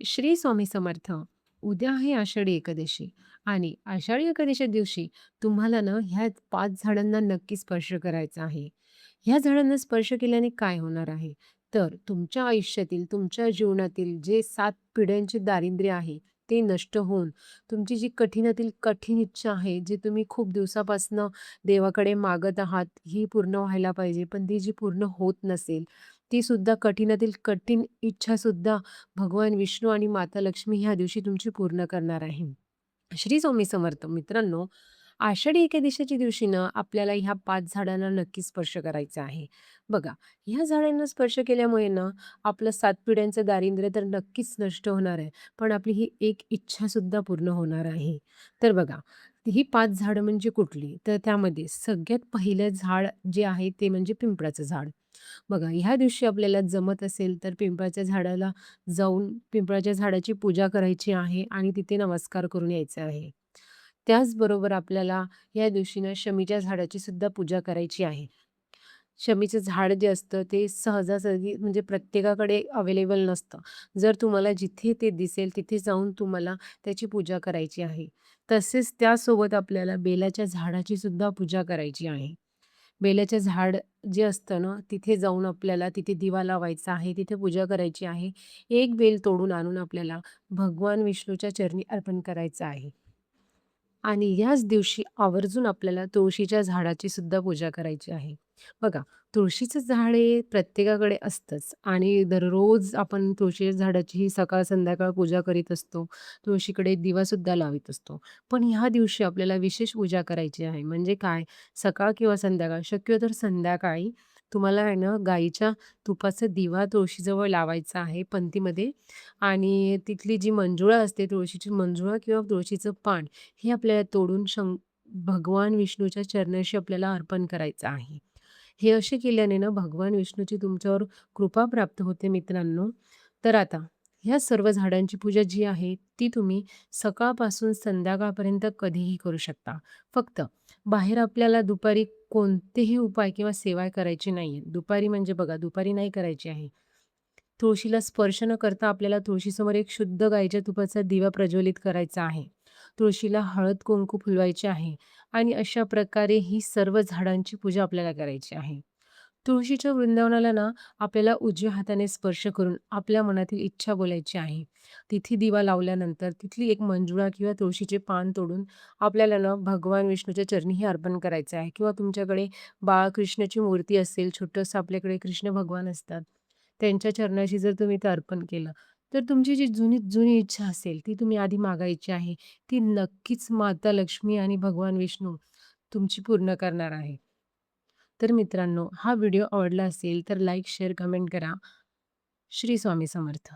श्री स्वामी समर्थ. उद्या आहे आषाढी एकादशी आणि आषाढी एकादशीच्या दिवशी तुम्हाला ना ह्या 5 झाडांना नक्की स्पर्श करायचा आहे. ह्या झाडांना स्पर्श केल्याने काय होणार आहे? तर तुमच्या आयुष्यातील, तुमच्या जीवनातील जे 7 पिढ्यांचे दारिद्र्य आहे, ते नष्ट होऊन तुमची जी कठीणातील कठीण इच्छा आहे, जी तुम्ही खूप दिवसापासनं देवाकडे मागत आहात, ही पूर्ण व्हायला पाहिजे, पण ती जी पूर्ण होत नसेल, ती सुद्धा कठीणातील कठीण इच्छासुद्धा भगवान विष्णू आणि माता लक्ष्मी ह्या दिवशी तुमची पूर्ण करणार आहे. श्री स्वामी समर्थ. मित्रांनो, आषाढी एकादशीच्या दिवशी ना आपल्याला ह्या 5 झाडांना नक्की स्पर्श करायचा आहे. बघा, ह्या झाडांना स्पर्श केल्यामुळे ना आपलं 7 पिढ्यांचं दारिद्र्य तर नक्कीच नष्ट होणार आहे. पण आपली ही एक इच्छासुद्धा पूर्ण होणार आहे. तर बघा, ही 5 झाडं म्हणजे कुठली? तर त्यामध्ये सगळ्यात पहिलं झाड जे आहे ते म्हणजे पिंपळाचं झाड. बघा, ह्या दिवशी आपल्याला जमत असेल तर पिंपळाच्या झाडाला जाऊन पिंपळाच्या झाडाची पूजा करायची आहे आणि तिथे नमस्कार करून यायचे आहे. त्याचबरोबर आपल्याला या दिवशी ना शमीच्या झाडाची सुद्धा पूजा करायची आहे. शमीचं झाड जे असतं ते सहजासहजी म्हणजे प्रत्येकाकडे अवेलेबल नसतं. जर तुम्हाला जिथे ते दिसेल तिथे जाऊन तुम्हाला त्याची पूजा करायची आहे. तसेच त्यासोबत आपल्याला बेलाच्या झाडाची सुद्धा पूजा करायची आहे. बेलाचं झाड जे असतं ना, तिथे जाऊन आपल्याला तिथे दिवा लावायचा आहे, तिथे पूजा करायची आहे. एक बेल तोडून आणून आपल्याला भगवान विष्णूच्या चरणी अर्पण करायचं आहे. आणि याच दिवशी आवर्जून आपल्याला तुळशीच्या झाडाची सुद्धा पूजा करायची आहे. बघा, तुळशीचं झाड हे प्रत्येकाकडे असतंच आणि दररोज आपण तुळशीच्या झाडाची ही सकाळ-संध्याकाळ पूजा करीत असतो. तुळशीकडे दिवासुद्धा लावीत असतो. पण ह्या दिवशी आपल्याला विशेष पूजा करायची आहे. म्हणजे काय? सकाळ किंवा संध्याकाळ, शक्यतो तर संध्याकाळी तुम्हाला आहे ना, गाईच्या तुपाचा दिवा तुळशीजवळ लावायचा आहे पंथीमध्ये आणि तिथली जी मंजुळा असते, तुळशीची मंजुळा किंवा तुळशीचं पान हे आपल्याला तोडून भगवान विष्णूच्या चरणाशी आपल्याला अर्पण करायचं आहे. हे असे केल्याने ना भगवान विष्णूची तुमच्यावर कृपा प्राप्त होते मित्रांनो. तर आता ह्या सर्व झाडांची पूजा जी आहे ती तुम्ही सकाळपासून संध्याकाळपर्यंत कधीही करू शकता. फक्त बाहेर आपल्याला दुपारी कोणतेही उपाय किंवा सेवा करायची नाहीये. दुपारी म्हणजे बघा दुपारी नाही करायची आहे. तुळशीला स्पर्श न करता आपल्याला तुळशीसमोर एक शुद्ध गाईच्या तुपाचा दिवा प्रज्वलित करायचा आहे. तुळशीला हळद-कुंकू फुलवायचे आहे आणि अशा प्रकारे ही सर्व झाडांची पूजा आपल्याला करायची आहे. तुळशीच्या वृंदावनाला ना आपल्याला उजव्या हाताने स्पर्श करून आपल्या मनातील इच्छा बोलायची आहे. तिथे दिवा लावल्यानंतर तिथली एक मंजुळा किंवा तुळशीचे पान तोडून आपल्याला ना भगवान विष्णूच्या चरणी अर्पण करायचं आहे किंवा तुमच्याकडे बाळकृष्णाची मूर्ती असेल, छोटंसं आपल्याकडे कृष्ण भगवान असतात. त्यांच्या चरणाशी जर तुम्ही ते अर्पण केलं, तर तुमची जी जुनी जुनी इच्छा असेल, ती तुम्ही आधी मागायची आहे. ती नक्कीच माता लक्ष्मी आणि भगवान विष्णू तुमची पूर्ण करणार आहे. तर मित्रांनो, हा व्हिडिओ आवडला असेल तर लाईक, शेअर, कमेंट करा. श्री स्वामी समर्थ.